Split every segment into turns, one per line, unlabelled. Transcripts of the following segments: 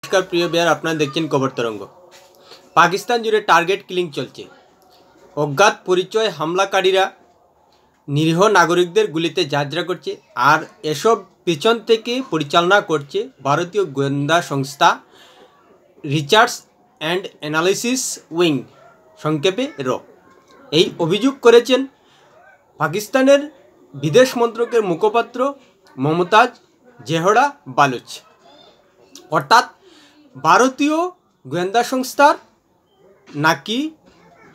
नमस्कार प्रिय बिहार अपना देखছেন खबर तरंग। पाकिस्तान जुड़े टार्गेट किलिंग चलছে। অজ্ঞাত পরিচয় হামলাকারীরা নিরীহ নাগরিকদের গুলিতে যাত্রা করছে আর এসব পিছন থেকে পরিচালনা করছে ভারতীয় গোয়েন্দা সংস্থা রিসার্চ অ্যান্ড অ্যানালিসিস উইং, সংক্ষেপে র। এই অভিযোগ করেছেন পাকিস্তানের বিদেশ মন্ত্রকের মুখপাত্র মমতাজ জেহরা বালুচ। অর্থাৎ ভারতীয় গোয়েন্দা সংস্থার নাকি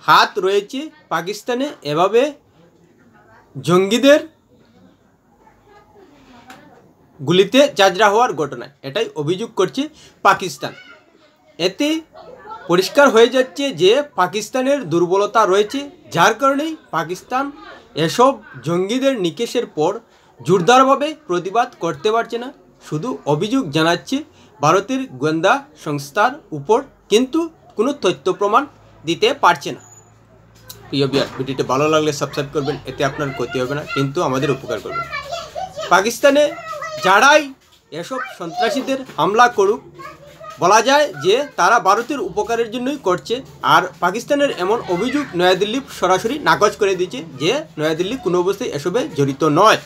হাত রয়েছে পাকিস্তানে এভাবে জঙ্গিদের গুলিতে যাত্রা হওয়ার ঘটনায়, এটাই অভিযোগ করছে পাকিস্তান। এতে পরিষ্কার হয়ে যাচ্ছে যে পাকিস্তানের দুর্বলতা রয়েছে, যার কারণেই পাকিস্তান এসব জঙ্গিদের নিকেশের পর জোরদারভাবে প্রতিবাদ করতে পারছে না, শুধু অভিযোগ জানাচ্ছে ভারতের গোয়েন্দা সংস্থার উপর, কিন্তু কোনো তথ্য প্রমাণ দিতে পারছে না। প্রিয় বিয়ার, ভিডিওটি ভালো লাগলে সাবস্ক্রাইব করবেন, এতে আপনার ক্ষতি হবে না কিন্তু আমাদের উপকার করবেন। পাকিস্তানে যারাই এসব সন্ত্রাসীদের হামলা করুক, বলা যায় যে তারা ভারতের উপকারের জন্যই করছে। আর পাকিস্তানের এমন অভিযোগ নয়াদিল্লি সরাসরি নাকচ করে দিয়েছে যে নয়াদিল্লি কোনো অবস্থায় এসবে জড়িত নয়।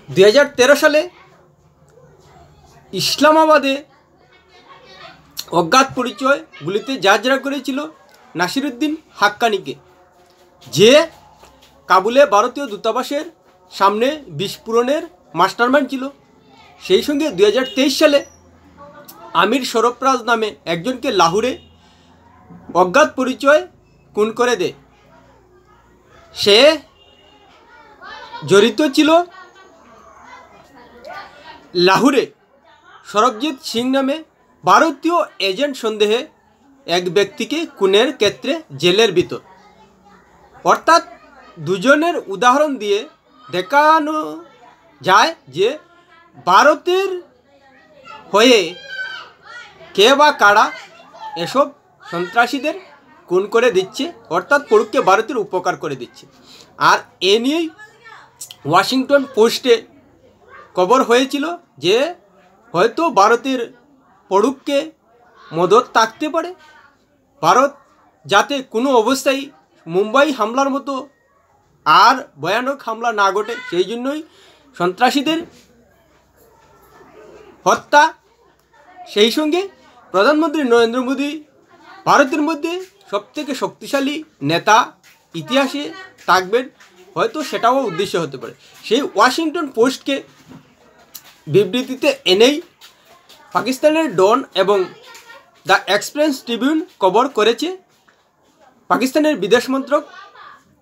2013 সালে ইসলামাবাদে অজ্ঞাত পরিচয় গুলিতে যাত্রা করেছিল নাসিরুদ্দিন হাক্কানিকে, যে কাবুলে ভারতীয় দূতাবাসের সামনে বিস্ফোরণের মাস্টারমাইন্ড ছিল। সেই সঙ্গে 2023 সালে আমির সরফরাজ নামে একজনকে লাহোরে অজ্ঞাত পরিচয় খুন করে দেয়। সে জড়িত ছিল লাহোরে সরবজিৎ সিং নামে ভারতীয় এজেন্ট সন্দেহে এক ব্যক্তিকে খুনের ক্ষেত্রে জেলের ভিতর। অর্থাৎ দুজনের উদাহরণ দিয়ে দেখানো যায় যে ভারতের হয়ে কে বা কারা এসব সন্ত্রাসীদের খুন করে দিচ্ছে, অর্থাৎ পড়ুককে ভারতের উপকার করে দিচ্ছে। আর এ নিয়েই ওয়াশিংটন পোস্টে খবর হয়েছিল যে হয়তো ভারতের পড়ুককে মদত থাকতে পারে, ভারত যাতে কোনো অবস্থায় মুম্বাই হামলার মতো আর ভয়ানক হামলা না ঘটে, সেই জন্যই সন্ত্রাসীদের হত্যা। সেই সঙ্গে প্রধানমন্ত্রী নরেন্দ্র মোদী ভারতের মধ্যে সবথেকে শক্তিশালী নেতা ইতিহাসে থাকবেন, হয়তো সেটাও উদ্দেশ্য হতে পারে। সেই ওয়াশিংটন পোস্টকে বিবৃতিতে এনেই পাকিস্তানের ডন এবং দ্য এক্সপ্রেস ট্রিবিউন খবর করেছে পাকিস্তানের বিদেশ মন্ত্রকের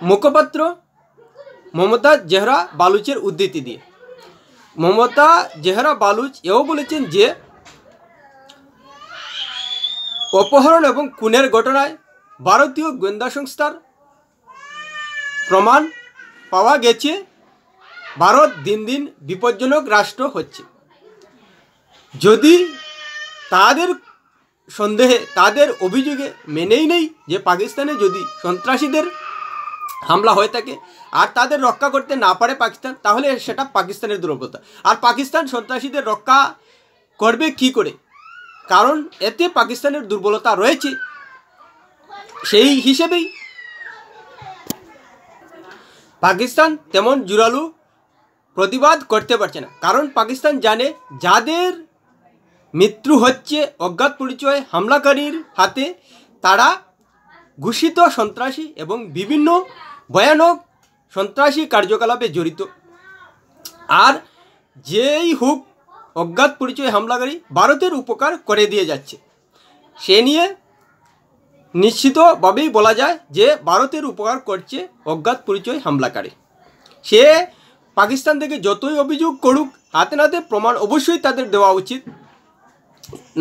মুখপাত্র মমতাজ জেহরা বালুচের উদ্ধৃতি দিয়ে। মমতা জেহরা বালুচ এও বলেছেন যে অপহরণ এবং খুনের ঘটনায় ভারতীয় গোয়েন্দা সংস্থার প্রমাণ পাওয়া গেছে, ভারত দিন দিন বিপজ্জনক রাষ্ট্র হচ্ছে। যদি তাদের সন্দেহে, তাদের অভিযোগে মেনেই নেই যে পাকিস্তানে যদি সন্ত্রাসীদের হামলা হয়ে থাকে আর তাদের রক্ষা করতে না পারে পাকিস্তান, তাহলে সেটা পাকিস্তানের দুর্বলতা। আর পাকিস্তান সন্ত্রাসীদের রক্ষা করবে কি করে? কারণ এতে পাকিস্তানের দুর্বলতা রয়েছে। সেই হিসেবেই পাকিস্তান তেমন জোরালো প্রতিবাদ করতে পারছে না, কারণ পাকিস্তান জানে যাদের মৃত্যু হচ্ছে অজ্ঞাত পরিচয় হামলাকারীর হাতে, তারা ঘোষিত সন্ত্রাসী এবং বিভিন্ন ভয়ানক সন্ত্রাসী কার্যকলাপে জড়িত। আর যেই হোক অজ্ঞাত পরিচয় হামলাকারী ভারতের উপকার করে দিয়ে যাচ্ছে, সে নিয়ে নিশ্চিতভাবেই বলা যায় যে ভারতের উপকার করছে অজ্ঞাত পরিচয় হামলাকারী। সে পাকিস্তান থেকে যতই অভিযোগ করুক, হাতে নাতে প্রমাণ অবশ্যই তাদের দেওয়া উচিত,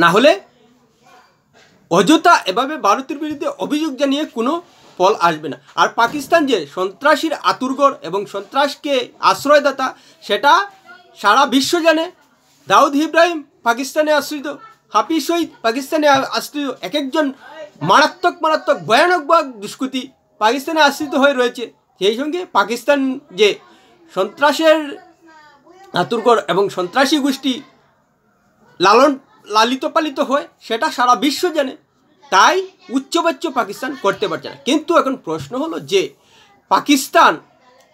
না হলে অযথা এভাবে ভারতের বিরুদ্ধে অভিযোগ জানিয়ে কোনো ফল আসবে না। আর পাকিস্তান যে সন্ত্রাসীর আতুরঘর এবং সন্ত্রাসকে আশ্রয়দাতা, সেটা সারা বিশ্ব জানে। দাউদ ইব্রাহিম পাকিস্তানে আশ্রিত, হাফিজ সঈদ পাকিস্তানে আশ্রিত, এক একজন মারাত্মক ভয়ানক দুষ্কৃতী পাকিস্তানে আশ্রিত হয়ে রয়েছে। সেই সঙ্গে পাকিস্তান যে সন্ত্রাসের আতুরঘর এবং সন্ত্রাসী গোষ্ঠী লালিত পালিত হয় সেটা সারা বিশ্ব জানে, তাই উচ্চবাচ্য পাকিস্তান করতে পারছে না। কিন্তু এখন প্রশ্ন হলো যে পাকিস্তান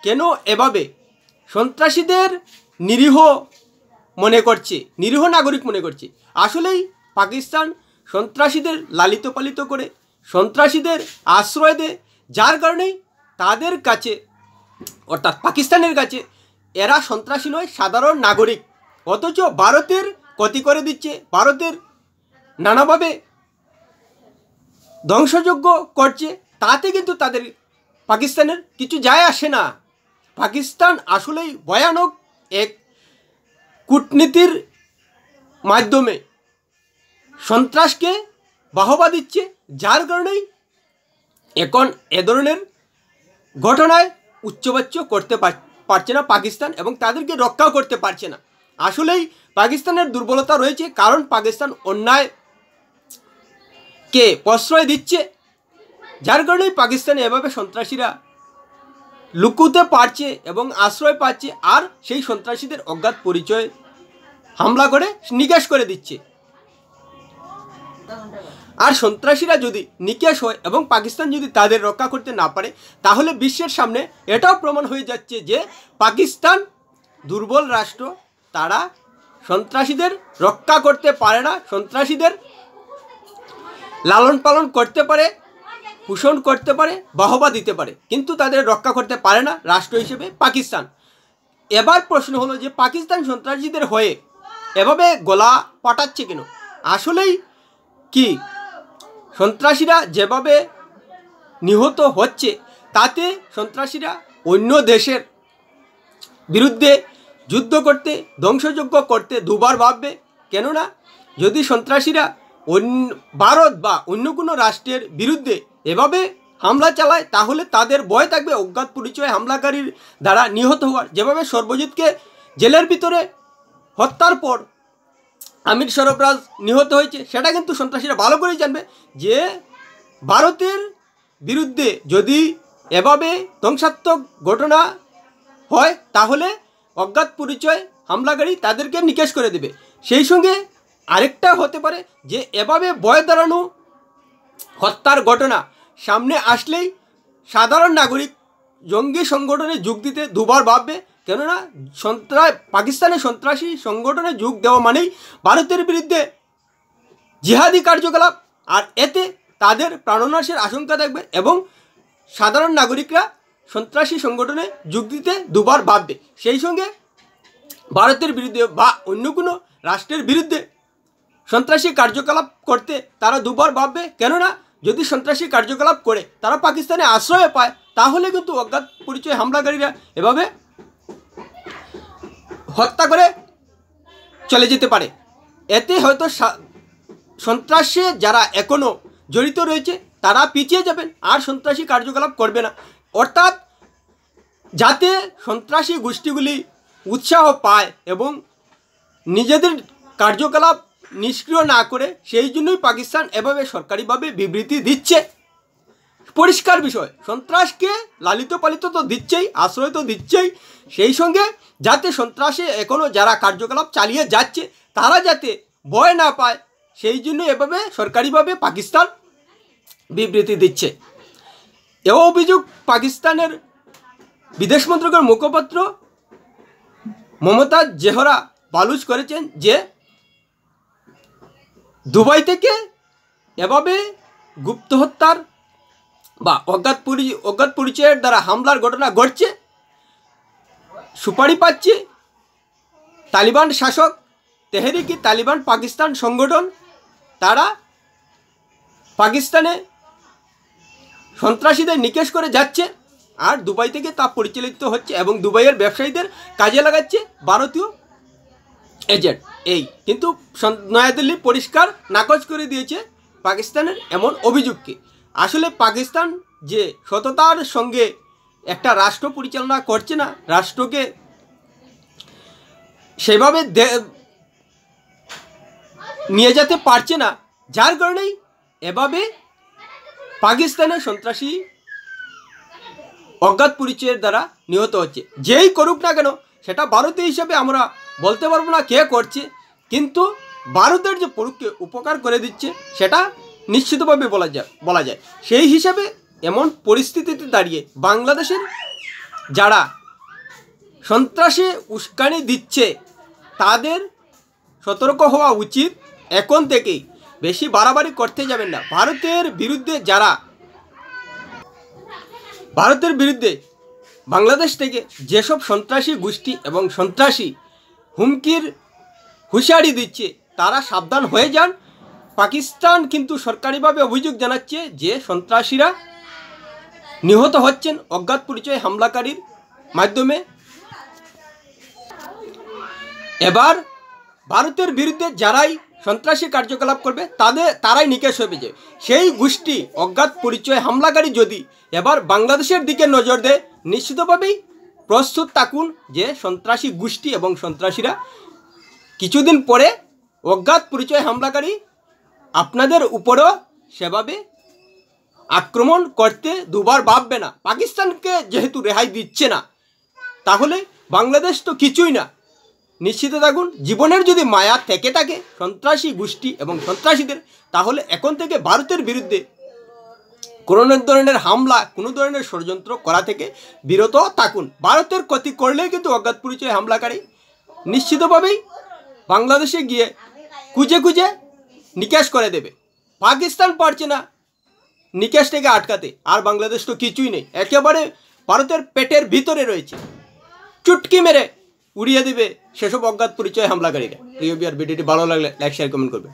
কেন এভাবে সন্ত্রাসীদের নিরীহ মনে করছে, নিরীহ নাগরিক মনে করছে? আসলেই পাকিস্তান সন্ত্রাসীদের লালিত পালিত করে, সন্ত্রাসীদের আশ্রয় দেয়, যার কারণেই তাদের কাছে অর্থাৎ পাকিস্তানের কাছে এরা সন্ত্রাসী নয়, সাধারণ নাগরিক। অথচ ভারতের ক্ষতি করে দিচ্ছে, ভারতের নানাভাবে ধ্বংসযজ্ঞ করছে, তাতে কিন্তু তাদের পাকিস্তানের কিছু যায় আসে না। পাকিস্তান আসলেই ভয়ানক এক কূটনীতির মাধ্যমে সন্ত্রাসকে বাহবা দিচ্ছে, যার কারণেই এখন এ ধরনের ঘটনায় উচ্চবাচ্য করতে পারছে না পাকিস্তান, এবং তাদেরকে রক্ষাও করতে পারছে না। আসলেই পাকিস্তানের দুর্বলতা রয়েছে, কারণ পাকিস্তান অন্যায়কে প্রশ্রয় দিচ্ছে, যার কারণেই পাকিস্তানে এভাবে সন্ত্রাসীরা লুকুতে পারছে এবং আশ্রয় পাচ্ছে, আর সেই সন্ত্রাসীদের অজ্ঞাত পরিচয় হামলা করে নিকেশ করে দিচ্ছে। আর সন্ত্রাসীরা যদি নিকেশ হয় এবং পাকিস্তান যদি তাদের রক্ষা করতে না পারে, তাহলে বিশ্বের সামনে এটাও প্রমাণ হয়ে যাচ্ছে যে পাকিস্তান দুর্বল রাষ্ট্র, তারা সন্ত্রাসীদের রক্ষা করতে পারে না, সন্ত্রাসীদের লালন পালন করতে পারে, পোষণ করতে পারে, বাহবা দিতে পারে, কিন্তু তাদের রক্ষা করতে পারে না রাষ্ট্র হিসেবে পাকিস্তান। এবার প্রশ্ন হলো যে পাকিস্তান সন্ত্রাসীদের হয়ে এভাবে গলা পাঠাচ্ছে কেন? আসলেই কি সন্ত্রাসীরা যেভাবে নিহত হচ্ছে, তাতে সন্ত্রাসীরা অন্য দেশের বিরুদ্ধে যুদ্ধ করতে, ধ্বংসযজ্ঞ করতে দুবার ভাববে? কেননা যদি সন্ত্রাসীরা ভারত বা অন্য কোনো রাষ্ট্রের বিরুদ্ধে এভাবে হামলা চালায়, তাহলে তাদের ভয় থাকবে অজ্ঞাত পরিচয় হামলাকারীর দ্বারা নিহত হওয়ার। যেভাবে সর্বজিৎকে জেলের ভিতরে হত্যার পর আমির সরফরাজ নিহত হয়েছে, সেটা কিন্তু সন্ত্রাসীরা ভালো করেই জানবে যে ভারতের বিরুদ্ধে যদি এভাবে ধ্বংসাত্মক ঘটনা হয়, তাহলে অজ্ঞাত পরিচয় হামলাকারী তাদেরকে নিকেশ করে দেবে। সেই সঙ্গে আরেকটা হতে পারে যে এভাবে ভয় দাঁড়ানো হত্যার ঘটনা সামনে আসলেই সাধারণ নাগরিক জঙ্গি সংগঠনে যোগ দিতে দুবার ভাববে, কেননা পাকিস্তানের সন্ত্রাসী সংগঠনে যোগ দেওয়া মানেই ভারতের বিরুদ্ধে জিহাদি কার্যকলাপ, আর এতে তাদের প্রাণনাশের আশঙ্কা থাকবে এবং সাধারণ নাগরিকরা সন্ত্রাসী সংগঠনে যোগ দিতে দুবার ভাববে। সেই সঙ্গে ভারতের বিরুদ্ধে বা অন্য কোনো রাষ্ট্রের বিরুদ্ধে সন্ত্রাসী কার্যকলাপ করতে তারা দুবার ভাববে, কেননা যদি সন্ত্রাসী কার্যকলাপ করে তারা পাকিস্তানে আশ্রয় পায়, তাহলে কিন্তু অজ্ঞাত পরিচয় হামলাকারীরা এভাবে হত্যা করে চলে যেতে পারে। এতে হয়তো সন্ত্রাসে যারা এখনও জড়িত রয়েছে তারা পিছিয়ে যাবেন আর সন্ত্রাসী কার্যকলাপ করবে না। অর্থাৎ যাতে সন্ত্রাসী গোষ্ঠীগুলি উৎসাহ পায় এবং নিজেদের কার্যকলাপ নিষ্ক্রিয় না করে, সেই জন্যই পাকিস্তান এভাবে সরকারিভাবে বিবৃতি দিচ্ছে। পরিষ্কার বিষয়, সন্ত্রাসকে লালিত পালিত তো দিচ্ছেই, আশ্রয় তো দিচ্ছেই, সেই সঙ্গে যাতে সন্ত্রাসে এখনও যারা কার্যকলাপ চালিয়ে যাচ্ছে তারা যাতে ভয় না পায়, সেই জন্য এভাবে সরকারিভাবে পাকিস্তান বিবৃতি দিচ্ছে। এও অভিযোগ পাকিস্তানের বিদেশ মন্ত্রকের মুখপাত্র মমতাজ জেহরা বালুচ করেছেন যে দুবাই থেকে এভাবে গুপ্ত হত্যার বা অজ্ঞাত পরিচয়ের দ্বারা হামলার ঘটনা ঘটছে, সুপারি পাচ্ছে তালিবান শাসক তেহরিকি তালিবান পাকিস্তান সংগঠন। তারা পাকিস্তানে সন্ত্রাসীদের নিকেশ করে যাচ্ছে আর দুবাই থেকে তা পরিচালিত হচ্ছে এবং দুবাইয়ের ব্যবসায়ীদের কাজে লাগাচ্ছে ভারতীয় এজেন্ট। এই কিন্তু নয়াদিল্লি পরিষ্কার নাকচ করে দিয়েছে পাকিস্তানের এমন অভিযোগকে। আসলে পাকিস্তান যে সততার সঙ্গে একটা রাষ্ট্র পরিচালনা করছে না, রাষ্ট্রকে সেভাবে নিয়ে যেতে পারছে না, যার কারণেই এভাবে পাকিস্তানের সন্ত্রাসী অজ্ঞাত পরিচয়ের দ্বারা নিহত হচ্ছে। যেই করুক না কেন সেটা ভারতীয় হিসাবে আমরা বলতে পারবো না কে করছে, কিন্তু ভারতের যে পরোক্ষে উপকার করে দিচ্ছে সেটা নিশ্চিতভাবে বলা যায়। সেই হিসাবে এমন পরিস্থিতিতে দাঁড়িয়ে বাংলাদেশের যারা সন্ত্রাসে উস্কানি দিচ্ছে তাদের সতর্ক হওয়া উচিত। এখন থেকেই বেশি বাড়াবাড়ি করতে যাবেন না। ভারতের বিরুদ্ধে বাংলাদেশ থেকে যেসব সন্ত্রাসী গোষ্ঠী এবং সন্ত্রাসী হুঁশিয়ারি দিচ্ছে তারা সাবধান হয়ে যান। পাকিস্তান কিন্তু সরকারিভাবে অভিযোগ জানাচ্ছে যে সন্ত্রাসীরা নিহত হচ্ছেন অজ্ঞাত পরিচয় হামলাকারীর মাধ্যমে। এবার ভারতের বিরুদ্ধে যারাই সন্ত্রাসী কার্যকলাপ করবে তারাই নিকেশ হবে। যে সেই গোষ্ঠী অজ্ঞাত পরিচয় হামলাকারী যদি এবার বাংলাদেশের দিকে নজর দেয়, নিশ্চিতভাবেই প্রস্তুত থাকুন যে সন্ত্রাসী গোষ্ঠী এবং সন্ত্রাসীরা কিছুদিন পরে অজ্ঞাত পরিচয় হামলাকারী আপনাদের উপরও সেভাবে আক্রমণ করতে দুবার ভাববে না। পাকিস্তানকে যেহেতু রেহাই দিচ্ছে না, তাহলে বাংলাদেশ তো কিছুই না। নিশ্চিত থাকুন, জীবনের যদি মায়া থেকে থাকে সন্ত্রাসী গোষ্ঠী এবং সন্ত্রাসীদের, তাহলে এখন থেকে ভারতের বিরুদ্ধে কোনো ধরনের হামলা, কোনো ধরনের ষড়যন্ত্র করা থেকে বিরত থাকুন। ভারতের ক্ষতি করলেই কিন্তু অজ্ঞাত পরিচয় হামলাকারী নিশ্চিতভাবেই বাংলাদেশে গিয়ে খুঁজে নিকাশ করে দেবে। পাকিস্তান পারছে না নিকাশ থেকে আটকাতে, আর বাংলাদেশ তো কিছুই নেই, একেবারে ভারতের পেটের ভিতরে রয়েছে, চুটকি মেরে উড়িয়ে দেবে সেসব অজ্ঞাত পরিচয় হামলাকারীরা। প্রিয় ভিউয়ার, ভিডিওটি ভালো লাগলে লাইক শেয়ার কমেন্ট করবে।